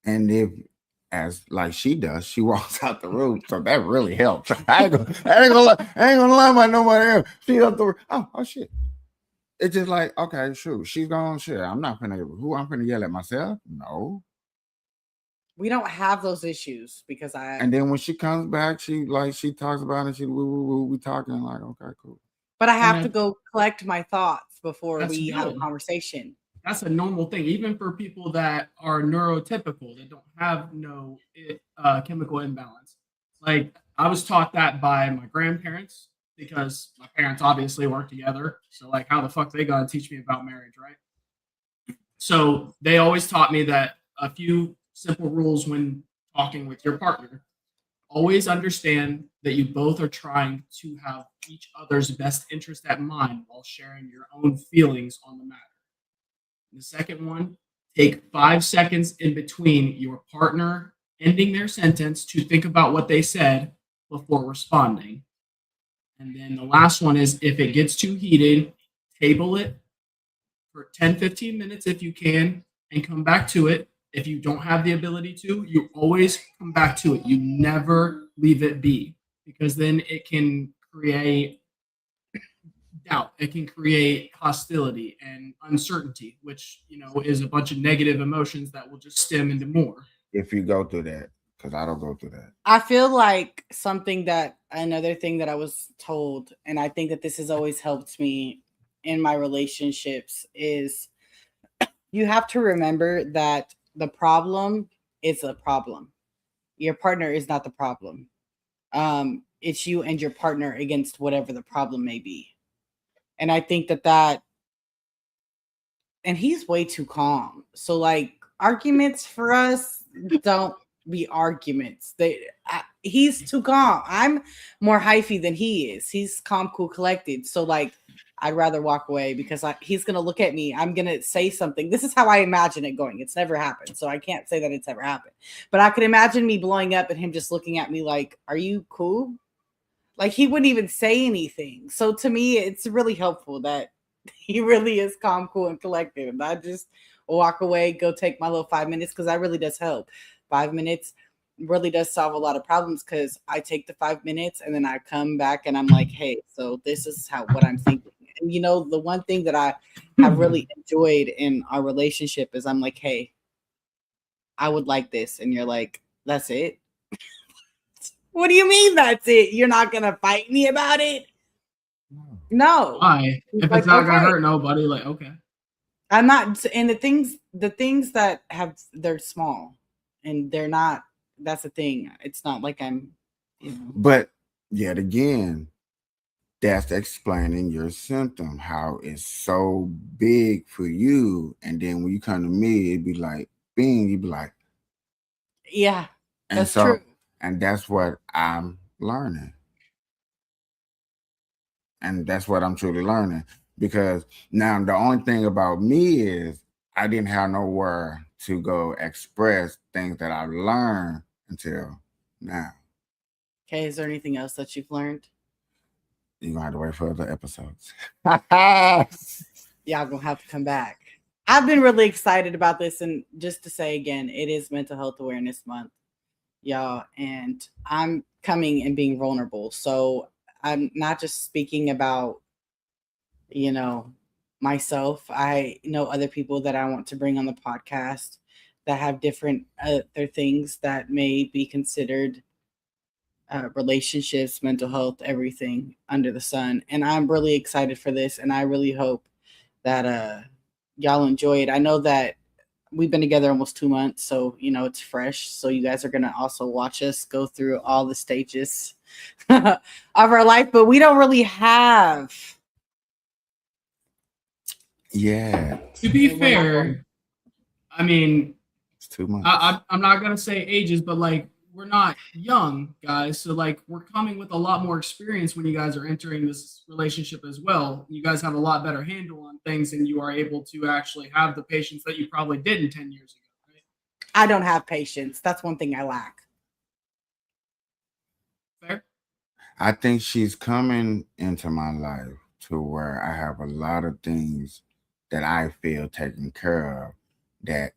And if, as like she does, she walks out the room, so that really helps. I ain't gonna lie about nobody else. She up the room. Oh shit. It's just like, okay, shoot, she's gone. Shit, I'm gonna yell at myself? No. We don't have those issues because And then when she comes back, she talks about it. We talking like, okay, cool. But I have to go collect my thoughts before we have a good. conversation. That's a normal thing, even for people that are neurotypical, that don't have no chemical imbalance. Like, I was taught that by my grandparents, because my parents obviously weren't together. So, like, how the fuck they gonna teach me about marriage, right? So they always taught me that a few simple rules when talking with your partner. Always understand that you both are trying to have each other's best interest at mind while sharing your own feelings on the matter. The second one, take 5 seconds in between your partner ending their sentence to think about what they said before responding. And then the last one is if it gets too heated, table it for 10-15 minutes if you can and come back to it. If you don't have the ability to, you always come back to it. You never leave it be because then it can create doubt. It can create hostility and uncertainty, which, is a bunch of negative emotions that will just stem into more. If you go through that, because I don't go through that. I feel like another thing that I was told, and I think that this has always helped me in my relationships, is you have to remember that the problem is a problem. Your partner is not the problem. It's you and your partner against whatever the problem may be. And I think that and he's way too calm. So like arguments for us don't be arguments. He's too calm. I'm more hyphy than he is. He's calm, cool, collected. So like I'd rather walk away because he's gonna look at me. I'm gonna say something. This is how I imagine it going. It's never happened, so I can't say that it's ever happened. But I could imagine me blowing up and him just looking at me like, "Are you cool?" Like he wouldn't even say anything. So to me, it's really helpful that he really is calm, cool, and collected. And I just walk away, go take my little 5 minutes because that really does help. 5 minutes really does solve a lot of problems because I take the 5 minutes and then I come back and I'm like, hey, so this is what I'm thinking. And the one thing that I have really enjoyed in our relationship is I'm like, hey, I would like this. And you're like, that's it? What do you mean that's it? You're not going to fight me about it? No. Why? If it's not gonna hurt nobody, like okay. I'm not, and the things that they're small and they're not, that's the thing. It's not like I'm, But yet again, that's explaining your symptom, how it's so big for you. And then when you come to me, it'd be like, bing, you'd be like, yeah, and that's true. And that's what I'm learning. And that's what I'm truly learning. Because now the only thing about me is I didn't have nowhere to go express things that I've learned until now. Okay, is there anything else that you've learned? You're going to have to wait for other episodes. Y'all going to have to come back. I've been really excited about this. And just to say again, it is Mental Health Awareness Month, y'all. And I'm coming and being vulnerable. So I'm not just speaking about, myself. I know other people that I want to bring on the podcast that have different other things that may be considered relationships, mental health, everything under the sun. And I'm really excited for this. And I really hope that y'all enjoy it. I know that we've been together almost 2 months, so it's fresh. So you guys are gonna also watch us go through all the stages of our life, but we don't really have. Yeah. To be fair, I mean, it's 2 months. I'm not gonna say ages, but like we're not young guys, so like we're coming with a lot more experience when you guys are entering this relationship as well. You guys have a lot better handle on things, and you are able to actually have the patience that you probably didn't 10 years ago. Right? I don't have patience. That's one thing I lack. Fair. I think she's coming into my life to where I have a lot of things that I feel taken care of that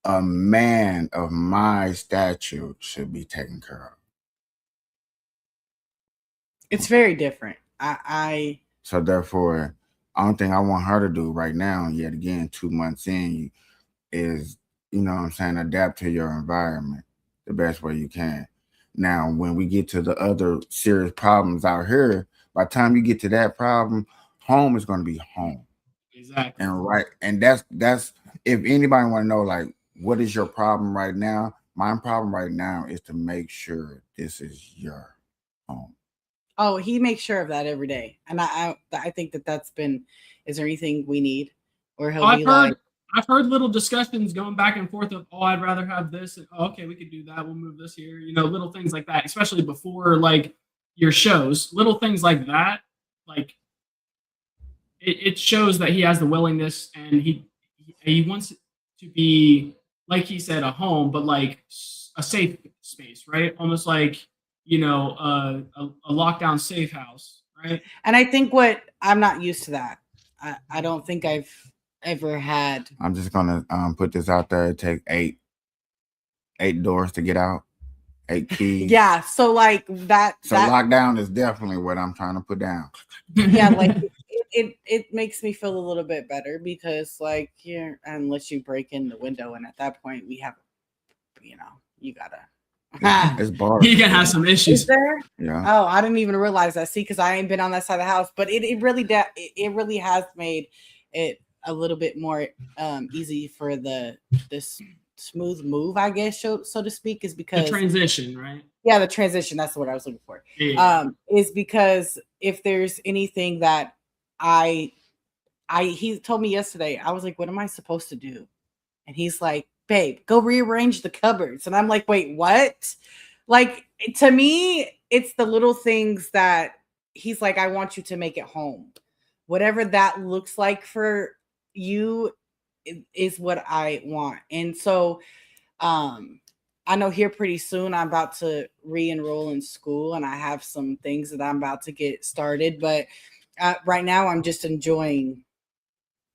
a man of my stature should be taken care of. It's very different. So therefore, only thing I want her to do right now, yet again, 2 months in, is, adapt to your environment the best way you can. Now, when we get to the other serious problems out here, by the time you get to that problem, home is going to be home. Exactly. And that's if anybody want to know, like, what is your problem right now? My problem right now is to make sure this is your home. Oh, he makes sure of that every day, and I think that's been. Is there anything we need, or he'll be like, I've heard little discussions going back and forth of, oh, I'd rather have this. And, oh, okay, we could do that. We'll move this here. You know, little things like that, especially before like your shows. Little things like that, like it shows that he has the willingness and he wants it to be, like he said, a home, but like a safe space, right? Almost like, you know, a lockdown safe house, right? And I think what I'm not used to that. I don't think I've ever had. I'm just gonna put this out there. It take eight doors to get out, 8 keys. Yeah, so like that. So lockdown is definitely what I'm trying to put down. Yeah, like it makes me feel a little bit better because like here, unless you break in the window, and at that point we have, you know, you gotta. It's bars. You can have some issues. Is there? Yeah. Oh, I didn't even realize that. See, because I ain't been on that side of the house, but it really has made it a little bit more easy for this smooth move, I guess, so to speak, is because The transition, right? yeah, the transition. That's what I was looking for. Yeah. Is because if there's anything that he told me yesterday, I was like, what am I supposed to do? And he's like, babe, go rearrange the cupboards. And I'm like, wait, what? Like, to me, it's the little things that he's like, I want you to make it home. Whatever that looks like for you is what I want. And so I know here pretty soon I'm about to re-enroll in school and I have some things that I'm about to get started. But right now I'm just enjoying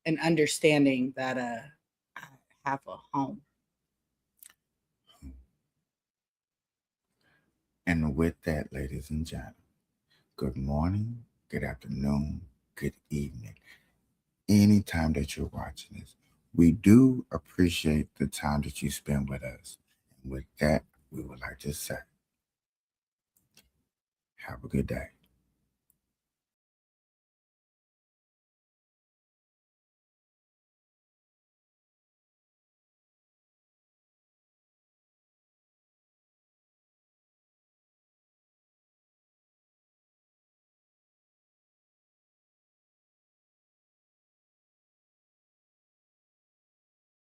and understanding that I have a home. And with that, ladies and gentlemen, good morning, good afternoon, good evening. Anytime that you're watching this, we do appreciate the time that you spend with us. And with that, we would like to say, have a good day.